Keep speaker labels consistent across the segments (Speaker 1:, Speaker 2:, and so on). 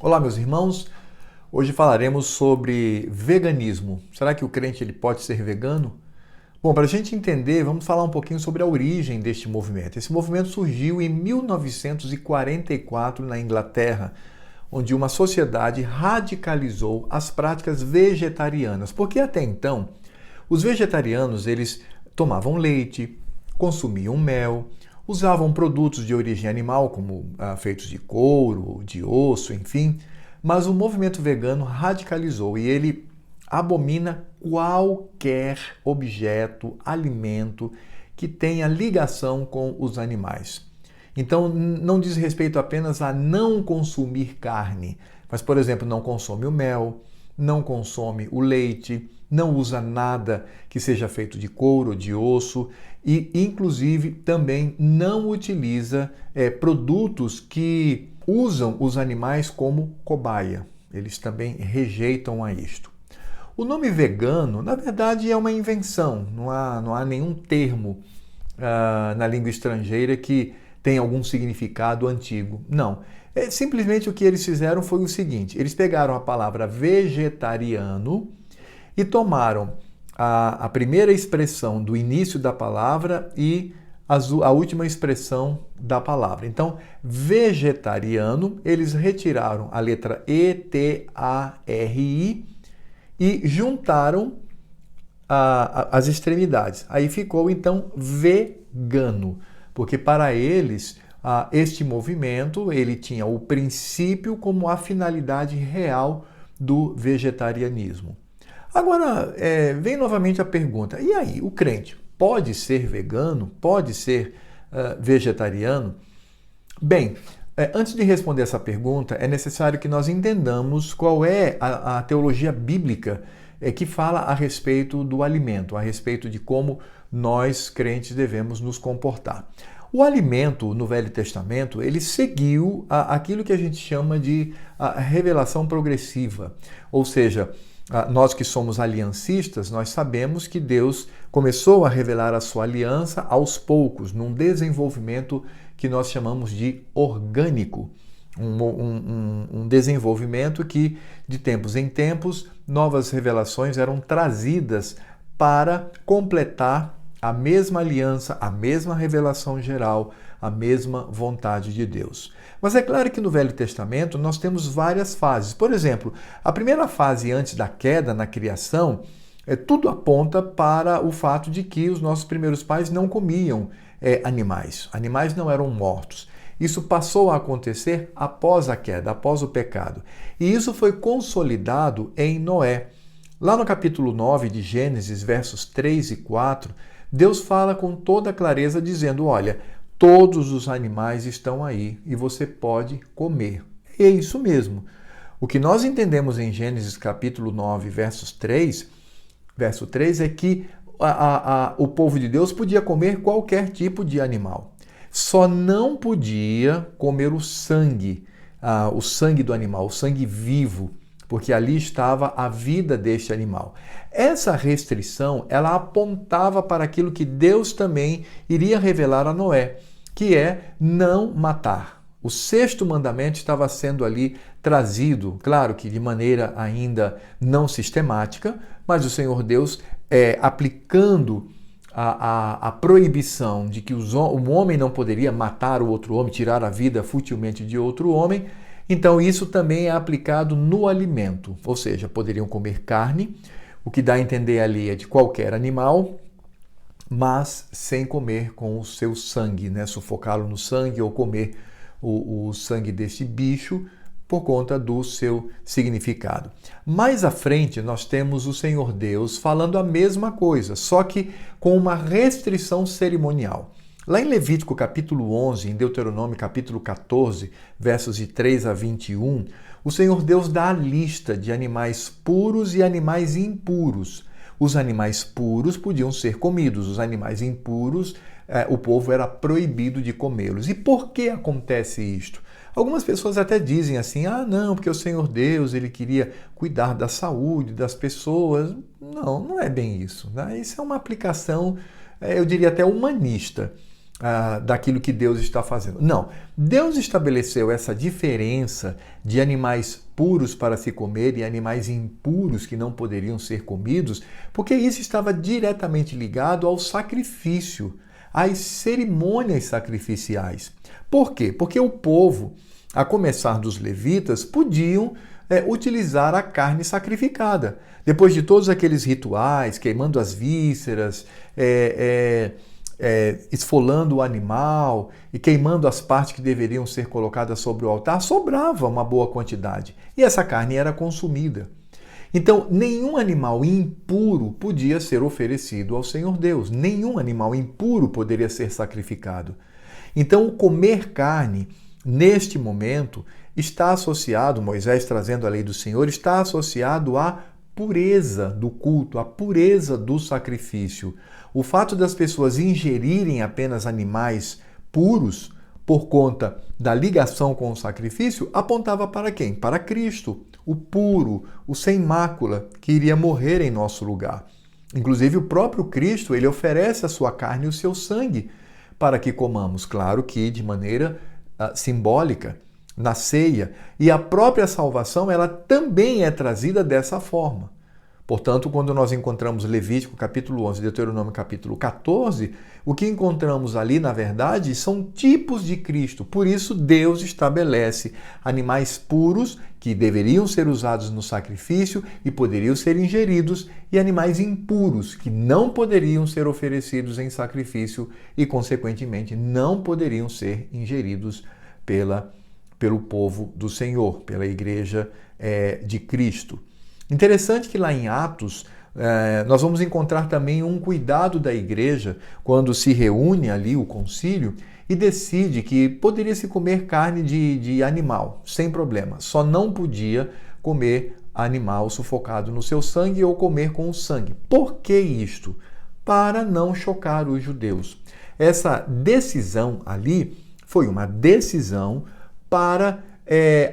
Speaker 1: Olá, meus irmãos. Hoje falaremos sobre veganismo. Será que o crente ele pode ser vegano? Bom, para a gente entender, vamos falar um pouquinho sobre a origem deste movimento. Esse movimento surgiu em 1944 na Inglaterra, onde uma sociedade radicalizou as práticas vegetarianas, porque até então os vegetarianos eles tomavam leite, consumiam mel, usavam produtos de origem animal, como feitos de couro, de osso, enfim, mas o movimento vegano radicalizou e ele abomina qualquer objeto, alimento que tenha ligação com os animais. Então, não diz respeito apenas a não consumir carne, mas, por exemplo, não consome o mel, não consome o leite, não usa nada que seja feito de couro, de osso e, inclusive, também não utiliza produtos que usam os animais como cobaia. Eles também rejeitam a isto. O nome vegano, na verdade, é uma invenção, não há nenhum termo na língua estrangeira que tenha algum significado antigo. Não. Simplesmente o que eles fizeram foi o seguinte: eles pegaram a palavra vegetariano e tomaram a primeira expressão do início da palavra e a última expressão da palavra. Então, vegetariano, eles retiraram a letra E-T-A-R-I e juntaram as extremidades. Aí ficou, então, vegano, porque para eles este movimento ele tinha o princípio como a finalidade real do vegetarianismo. Agora, vem novamente a pergunta: e aí, o crente pode ser vegano? Pode ser vegetariano? Bem, antes de responder essa pergunta, é necessário que nós entendamos qual é a teologia bíblica que fala a respeito do alimento, a respeito de como nós, crentes, devemos nos comportar. O alimento no Velho Testamento, ele seguiu aquilo que a gente chama de revelação progressiva, ou seja, nós que somos aliancistas, nós sabemos que Deus começou a revelar a sua aliança aos poucos, num desenvolvimento que nós chamamos de orgânico. Um desenvolvimento que, de tempos em tempos, novas revelações eram trazidas para completar a mesma aliança, a mesma revelação geral, a mesma vontade de Deus. Mas é claro que no Velho Testamento nós temos várias fases. Por exemplo, a primeira fase antes da queda, na criação, tudo aponta para o fato de que os nossos primeiros pais não comiam animais. Animais não eram mortos. Isso passou a acontecer após a queda, após o pecado. E isso foi consolidado em Noé. Lá no capítulo 9 de Gênesis, versos 3 e 4, Deus fala com toda clareza dizendo: olha, todos os animais estão aí e você pode comer. E é isso mesmo. O que nós entendemos em Gênesis capítulo 9, verso 3 é que o povo de Deus podia comer qualquer tipo de animal. Só não podia comer o sangue do animal, o sangue vivo, porque ali estava a vida deste animal. Essa restrição, ela apontava para aquilo que Deus também iria revelar a Noé, que é não matar. O sexto mandamento estava sendo ali trazido, claro que de maneira ainda não sistemática, mas o Senhor Deus aplicando a proibição de que o homem não poderia matar o outro homem, tirar a vida futilmente de outro homem. Então isso também é aplicado no alimento, ou seja, poderiam comer carne, o que dá a entender ali é de qualquer animal, mas sem comer com o seu sangue, né? Sufocá-lo no sangue ou comer o sangue desse bicho por conta do seu significado. Mais à frente nós temos o Senhor Deus falando a mesma coisa, só que com uma restrição cerimonial. Lá em Levítico capítulo 11, em Deuteronômio capítulo 14, versos de 3 a 21, o Senhor Deus dá a lista de animais puros e animais impuros. Os animais puros podiam ser comidos, os animais impuros, o povo era proibido de comê-los. E por que acontece isto? Algumas pessoas até dizem assim: ah, não, porque o Senhor Deus, ele queria cuidar da saúde das pessoas. Não, não é bem isso, né? Isso é uma aplicação, eu diria até humanista. daquilo que Deus está fazendo. Não. Deus estabeleceu essa diferença de animais puros para se comer e animais impuros que não poderiam ser comidos, porque isso estava diretamente ligado ao sacrifício, às cerimônias sacrificiais. Por quê? Porque o povo, a começar dos levitas, podiam utilizar a carne sacrificada. Depois de todos aqueles rituais, queimando as vísceras, esfolando o animal e queimando as partes que deveriam ser colocadas sobre o altar, sobrava uma boa quantidade. E essa carne era consumida. Então, nenhum animal impuro podia ser oferecido ao Senhor Deus. Nenhum animal impuro poderia ser sacrificado. Então, o comer carne, neste momento, está associado, Moisés trazendo a lei do Senhor, está associado à pureza do culto, à pureza do sacrifício. O fato das pessoas ingerirem apenas animais puros, por conta da ligação com o sacrifício, apontava para quem? Para Cristo, o puro, o sem mácula, que iria morrer em nosso lugar. Inclusive, o próprio Cristo, ele oferece a sua carne e o seu sangue para que comamos, claro que de maneira simbólica, na ceia. E a própria salvação, ela também é trazida dessa forma. Portanto, quando nós encontramos Levítico capítulo 11 e Deuteronômio capítulo 14, o que encontramos ali, na verdade, são tipos de Cristo. Por isso, Deus estabelece animais puros que deveriam ser usados no sacrifício e poderiam ser ingeridos, e animais impuros que não poderiam ser oferecidos em sacrifício e, consequentemente, não poderiam ser ingeridos pelo povo do Senhor, pela igreja de Cristo. Interessante que lá em Atos, nós vamos encontrar também um cuidado da igreja quando se reúne ali o concílio e decide que poderia se comer carne de animal, sem problema. Só não podia comer animal sufocado no seu sangue ou comer com o sangue. Por que isto? Para não chocar os judeus. Essa decisão ali foi uma decisão para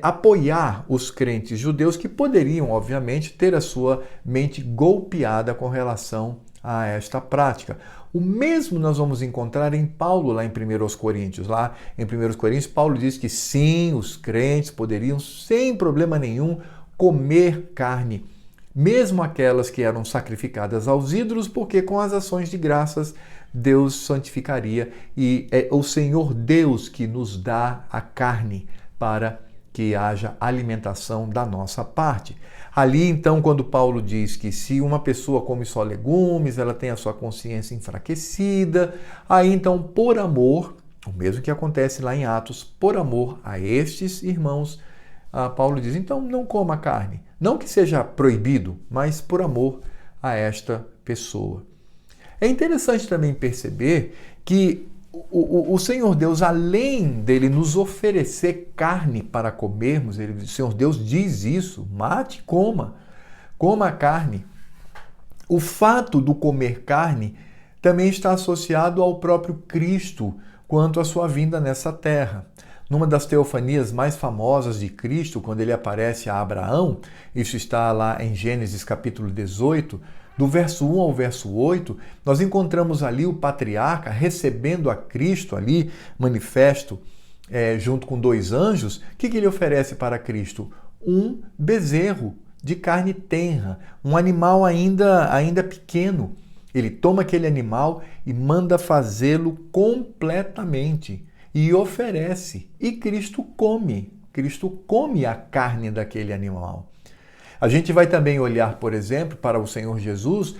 Speaker 1: apoiar os crentes judeus que poderiam, obviamente, ter a sua mente golpeada com relação a esta prática. O mesmo nós vamos encontrar em Paulo, lá em 1 Coríntios. Lá em 1 Coríntios, Paulo diz que sim, os crentes poderiam, sem problema nenhum, comer carne, mesmo aquelas que eram sacrificadas aos ídolos, porque com as ações de graças Deus santificaria, e é o Senhor Deus que nos dá a carne para que haja alimentação da nossa parte. Ali, então, quando Paulo diz que se uma pessoa come só legumes, ela tem a sua consciência enfraquecida, aí então, por amor, o mesmo que acontece lá em Atos, por amor a estes irmãos, Paulo diz, então não coma carne. Não que seja proibido, mas por amor a esta pessoa. É interessante também perceber que o Senhor Deus, além dele nos oferecer carne para comermos, o Senhor Deus diz isso, mate e coma a carne. O fato do comer carne também está associado ao próprio Cristo quanto à sua vinda nessa terra. Numa das teofanias mais famosas de Cristo, quando ele aparece a Abraão, isso está lá em Gênesis capítulo 18, do verso 1 ao verso 8, nós encontramos ali o patriarca recebendo a Cristo ali, manifesto, junto com 2 anjos. O que ele oferece para Cristo? Um bezerro de carne tenra, um animal ainda pequeno. Ele toma aquele animal e manda fazê-lo completamente e oferece. E Cristo come a carne daquele animal. A gente vai também olhar, por exemplo, para o Senhor Jesus,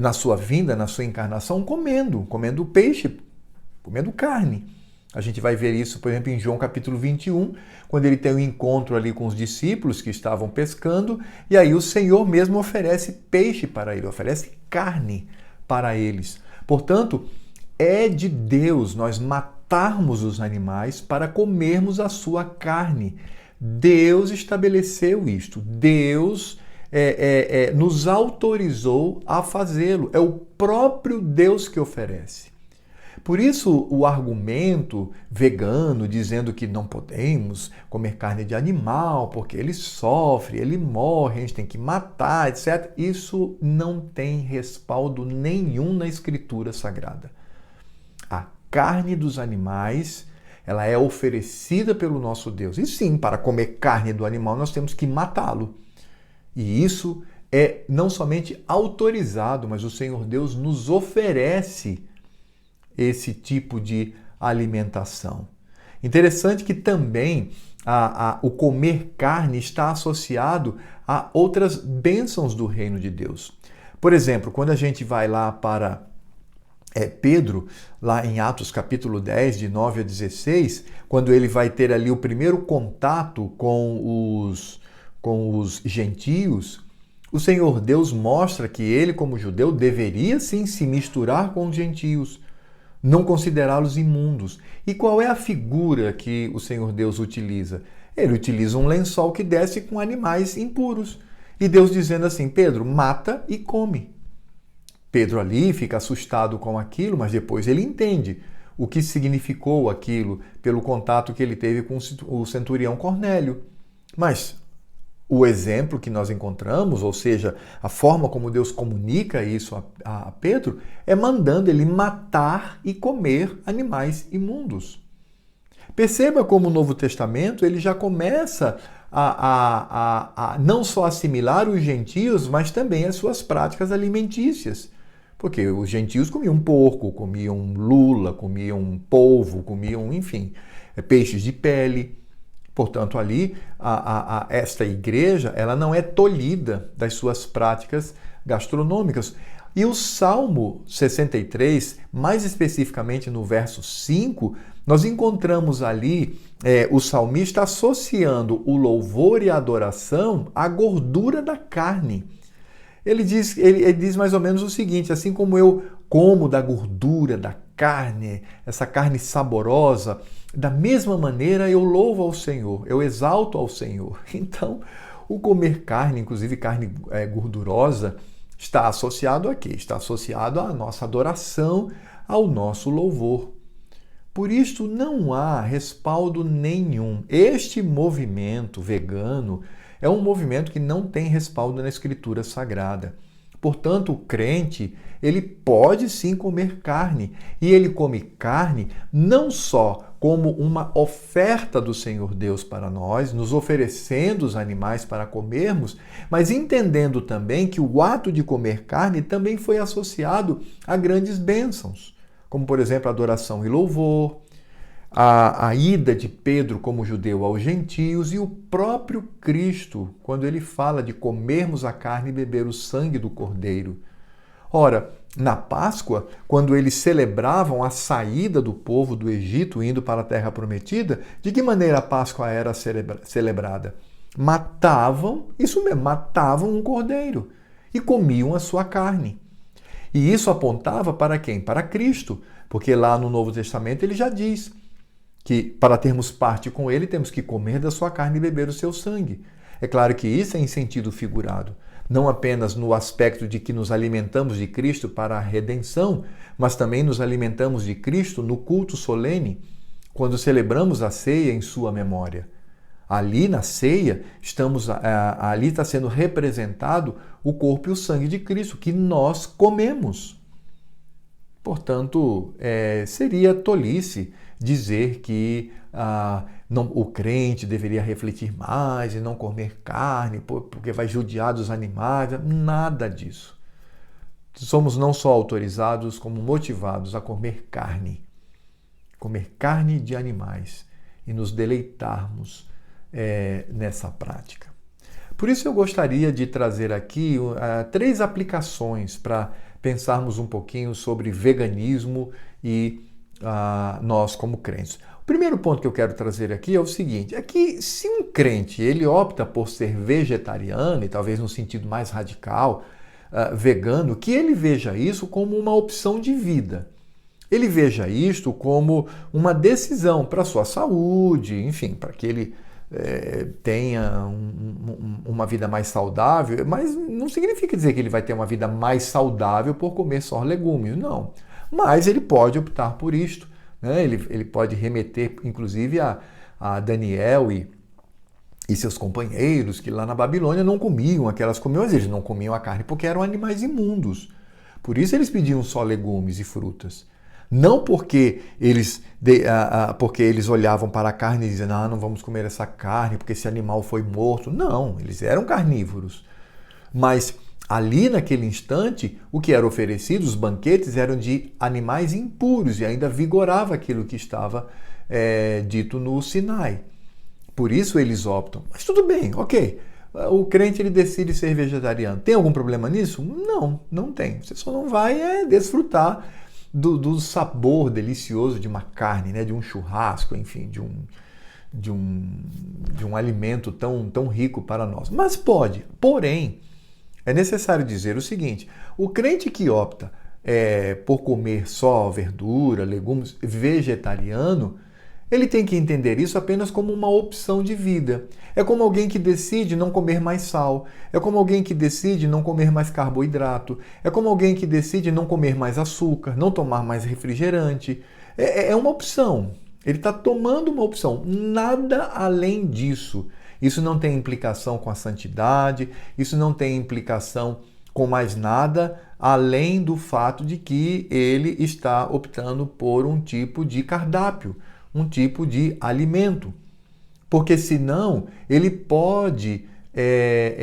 Speaker 1: na sua vinda, na sua encarnação, comendo peixe, comendo carne. A gente vai ver isso, por exemplo, em João capítulo 21, quando ele tem um encontro ali com os discípulos que estavam pescando, e aí o Senhor mesmo oferece peixe para ele, oferece carne para eles. Portanto, é de Deus nós matarmos os animais para comermos a sua carne. Deus estabeleceu isto. Deus nos autorizou a fazê-lo. É o próprio Deus que oferece. Por isso, o argumento vegano dizendo que não podemos comer carne de animal porque ele sofre, ele morre, a gente tem que matar, etc. Isso não tem respaldo nenhum na Escritura Sagrada. A carne dos animais, ela é oferecida pelo nosso Deus. E sim, para comer carne do animal, nós temos que matá-lo. E isso é não somente autorizado, mas o Senhor Deus nos oferece esse tipo de alimentação. Interessante que também o comer carne está associado a outras bênçãos do reino de Deus. Por exemplo, quando a gente vai lá para Pedro, lá em Atos capítulo 10, de 9 a 16, quando ele vai ter ali o primeiro contato com os gentios, o Senhor Deus mostra que ele, como judeu, deveria sim se misturar com os gentios, não considerá-los imundos. E qual é a figura que o Senhor Deus utiliza? Ele utiliza um lençol que desce com animais impuros. E Deus dizendo assim, Pedro, mata e come. Pedro ali fica assustado com aquilo, mas depois ele entende o que significou aquilo pelo contato que ele teve com o centurião Cornélio. Mas o exemplo que nós encontramos, ou seja, a forma como Deus comunica isso a Pedro, é mandando ele matar e comer animais imundos. Perceba como o Novo Testamento ele já começa a não só assimilar os gentios, mas também as suas práticas alimentícias. Porque os gentios comiam porco, comiam lula, comiam polvo, comiam, enfim, peixes de pele. Portanto, ali, esta igreja ela não é tolhida das suas práticas gastronômicas. E o Salmo 63, mais especificamente no verso 5, nós encontramos ali o salmista associando o louvor e a adoração à gordura da carne. Ele diz mais ou menos o seguinte, assim como eu como da gordura da carne, essa carne saborosa, da mesma maneira eu louvo ao Senhor, eu exalto ao Senhor. Então, o comer carne, inclusive carne gordurosa, está associado a quê? Está associado à nossa adoração, ao nosso louvor. Por isso, não há respaldo nenhum. Este movimento vegano é um movimento que não tem respaldo na Escritura Sagrada. Portanto, o crente, ele pode sim comer carne. E ele come carne não só como uma oferta do Senhor Deus para nós, nos oferecendo os animais para comermos, mas entendendo também que o ato de comer carne também foi associado a grandes bênçãos, como, por exemplo, adoração e louvor, a ida de Pedro como judeu aos gentios e o próprio Cristo, quando ele fala de comermos a carne e beber o sangue do Cordeiro. Ora, na Páscoa, quando eles celebravam a saída do povo do Egito indo para a Terra Prometida, de que maneira a Páscoa era celebrada? Matavam, isso mesmo, matavam um cordeiro e comiam a sua carne. E isso apontava para quem? Para Cristo, porque lá no Novo Testamento ele já diz que para termos parte com ele, temos que comer da sua carne e beber o seu sangue. É claro que isso é em sentido figurado, não apenas no aspecto de que nos alimentamos de Cristo para a redenção, mas também nos alimentamos de Cristo no culto solene, quando celebramos a ceia em sua memória. Ali na ceia, ali está sendo representado o corpo e o sangue de Cristo, que nós comemos. Portanto, seria tolice dizer que o crente deveria refletir mais e não comer carne, porque vai judiar dos animais. Nada disso. Somos não só autorizados, como motivados a comer carne de animais e nos deleitarmos nessa prática. Por isso eu gostaria de trazer aqui 3 aplicações para pensarmos um pouquinho sobre veganismo e nós como crentes. O primeiro ponto que eu quero trazer aqui é o seguinte, é que se um crente ele opta por ser vegetariano, e talvez no sentido mais radical, vegano, que ele veja isso como uma opção de vida. Ele veja isto como uma decisão para a sua saúde, enfim, para que ele tenha uma vida mais saudável, mas não significa dizer que ele vai ter uma vida mais saudável por comer só legumes, não. Mas ele pode optar por isto, né? Ele pode remeter, inclusive, a Daniel e seus companheiros, que lá na Babilônia não comiam aquelas comidas, eles não comiam a carne porque eram animais imundos. Por isso eles pediam só legumes e frutas. Não porque porque eles olhavam para a carne e diziam, não vamos comer essa carne porque esse animal foi morto. Não, eles eram carnívoros. Mas ali naquele instante, o que era oferecido, os banquetes eram de animais impuros e ainda vigorava aquilo que estava dito no Sinai. Por isso eles optam. Mas tudo bem, ok. O crente ele decide ser vegetariano. Tem algum problema nisso? Não, não tem. Você só não vai desfrutar do sabor delicioso de uma carne, né? De um churrasco, enfim, de um alimento tão rico para nós. Mas pode. Porém, é necessário dizer o seguinte: o crente que opta por comer só verdura, legumes, vegetariano, ele tem que entender isso apenas como uma opção de vida. É como alguém que decide não comer mais sal. É como alguém que decide não comer mais carboidrato. É como alguém que decide não comer mais açúcar, não tomar mais refrigerante. É uma opção. Ele está tomando uma opção. Nada além disso. Isso não tem implicação com a santidade, isso não tem implicação com mais nada, além do fato de que ele está optando por um tipo de cardápio, um tipo de alimento. Porque senão ele pode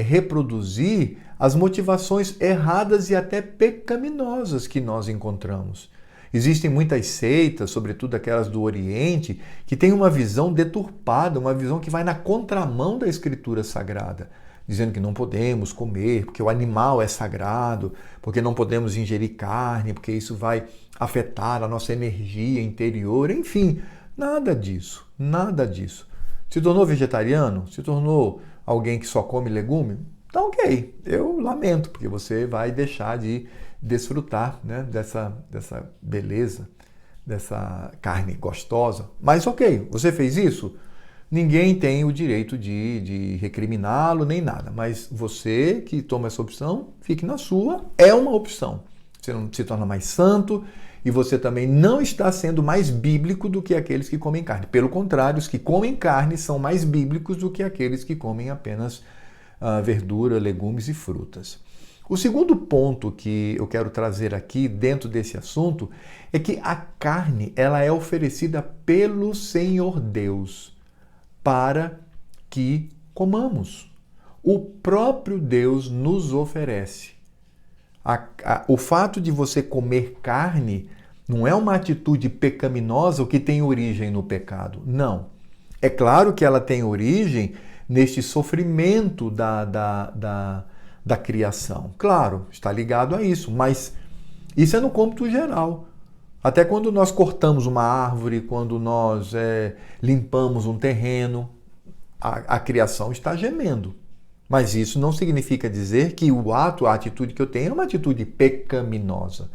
Speaker 1: reproduzir as motivações erradas e até pecaminosas que nós encontramos. Existem muitas seitas, sobretudo aquelas do Oriente, que têm uma visão deturpada, uma visão que vai na contramão da Escritura Sagrada, dizendo que não podemos comer, porque o animal é sagrado, porque não podemos ingerir carne, porque isso vai afetar a nossa energia interior, enfim, nada disso, nada disso. Se tornou vegetariano? Se tornou alguém que só come legume? Tá ok, eu lamento, porque você vai deixar de desfrutar, né, dessa beleza, dessa carne gostosa. Mas ok, você fez isso? Ninguém tem o direito de recriminá-lo nem nada. Mas você que toma essa opção, fique na sua, é uma opção. Você não se torna mais santo e você também não está sendo mais bíblico do que aqueles que comem carne. Pelo contrário, os que comem carne são mais bíblicos do que aqueles que comem apenas verdura, legumes e frutas. O segundo ponto que eu quero trazer aqui dentro desse assunto é que a carne ela é oferecida pelo Senhor Deus para que comamos. O próprio Deus nos oferece. O fato de você comer carne não é uma atitude pecaminosa ou que tem origem no pecado. Não. É claro que ela tem origem neste sofrimento da criação. Claro, está ligado a isso, mas isso é no cômputo geral. Até quando nós cortamos uma árvore, quando nós limpamos um terreno, a criação está gemendo. Mas isso não significa dizer que a atitude que eu tenho é uma atitude pecaminosa.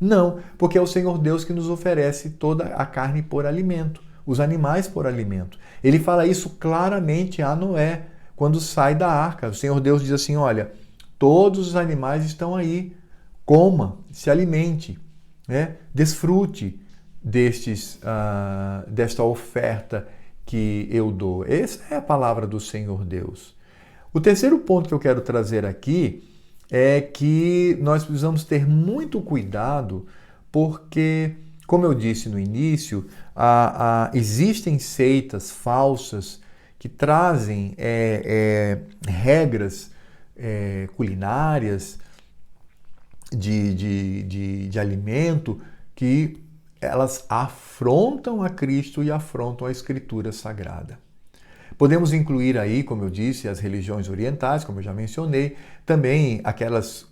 Speaker 1: Não, porque é o Senhor Deus que nos oferece toda a carne por alimento, os animais por alimento. Ele fala isso claramente a Noé, quando sai da arca. O Senhor Deus diz assim, olha, todos os animais estão aí, coma, se alimente, né? Desfrute desta oferta que eu dou. Essa é a palavra do Senhor Deus. O terceiro ponto que eu quero trazer aqui é que nós precisamos ter muito cuidado porque, como eu disse no início, existem seitas falsas que trazem regras culinárias de alimento que elas afrontam a Cristo e afrontam a Escritura Sagrada. Podemos incluir aí, como eu disse, as religiões orientais, como eu já mencionei, também aquelas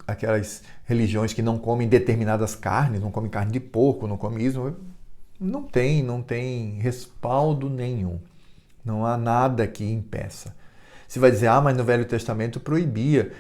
Speaker 1: religiões que não comem determinadas carnes, não comem carne de porco, não comem isso, não tem respaldo nenhum. Não há nada que impeça. Você vai dizer, mas no Velho Testamento proibia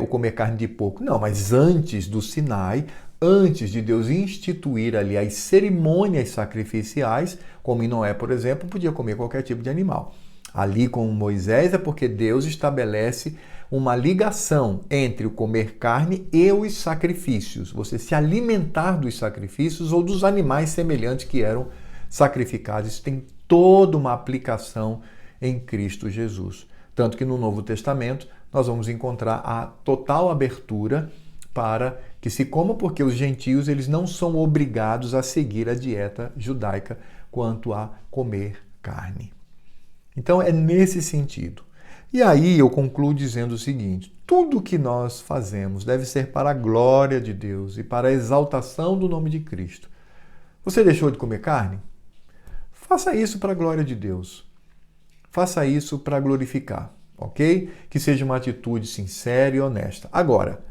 Speaker 1: o comer carne de porco. Não, mas antes do Sinai, antes de Deus instituir ali as cerimônias sacrificiais, como em Noé, por exemplo, podia comer qualquer tipo de animal. Ali com Moisés é porque Deus estabelece uma ligação entre o comer carne e os sacrifícios. Você se alimentar dos sacrifícios ou dos animais semelhantes que eram sacrificados. Isso tem toda uma aplicação em Cristo Jesus. Tanto que no Novo Testamento nós vamos encontrar a total abertura para que se coma porque os gentios eles não são obrigados a seguir a dieta judaica quanto a comer carne. Então é nesse sentido. E aí eu concluo dizendo o seguinte: tudo que nós fazemos deve ser para a glória de Deus e para a exaltação do nome de Cristo. Você deixou de comer carne? Faça isso para a glória de Deus. Faça isso para glorificar, ok? Que seja uma atitude sincera e honesta. Agora,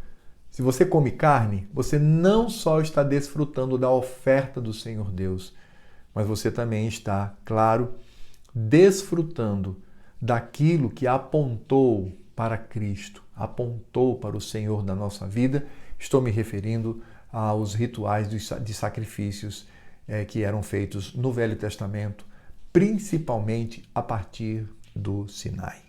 Speaker 1: se você come carne, você não só está desfrutando da oferta do Senhor Deus, mas você também está, claro, desfrutando daquilo que apontou para Cristo, apontou para o Senhor da nossa vida. Estou me referindo aos rituais de sacrifícios que eram feitos no Velho Testamento, principalmente a partir do Sinai.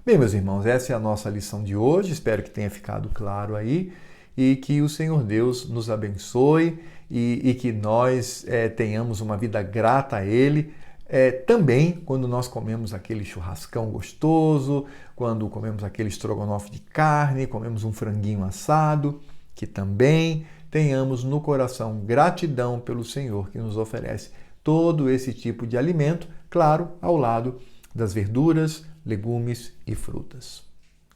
Speaker 1: Bem, meus irmãos, essa é a nossa lição de hoje. Espero que tenha ficado claro aí e que o Senhor Deus nos abençoe e que nós tenhamos uma vida grata a Ele. Também quando nós comemos aquele churrascão gostoso, quando comemos aquele estrogonofe de carne, comemos um franguinho assado, que também tenhamos no coração gratidão pelo Senhor que nos oferece todo esse tipo de alimento, claro, ao lado das verduras, legumes e frutas.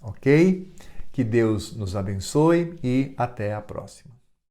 Speaker 1: Ok? Que Deus nos abençoe e até a próxima.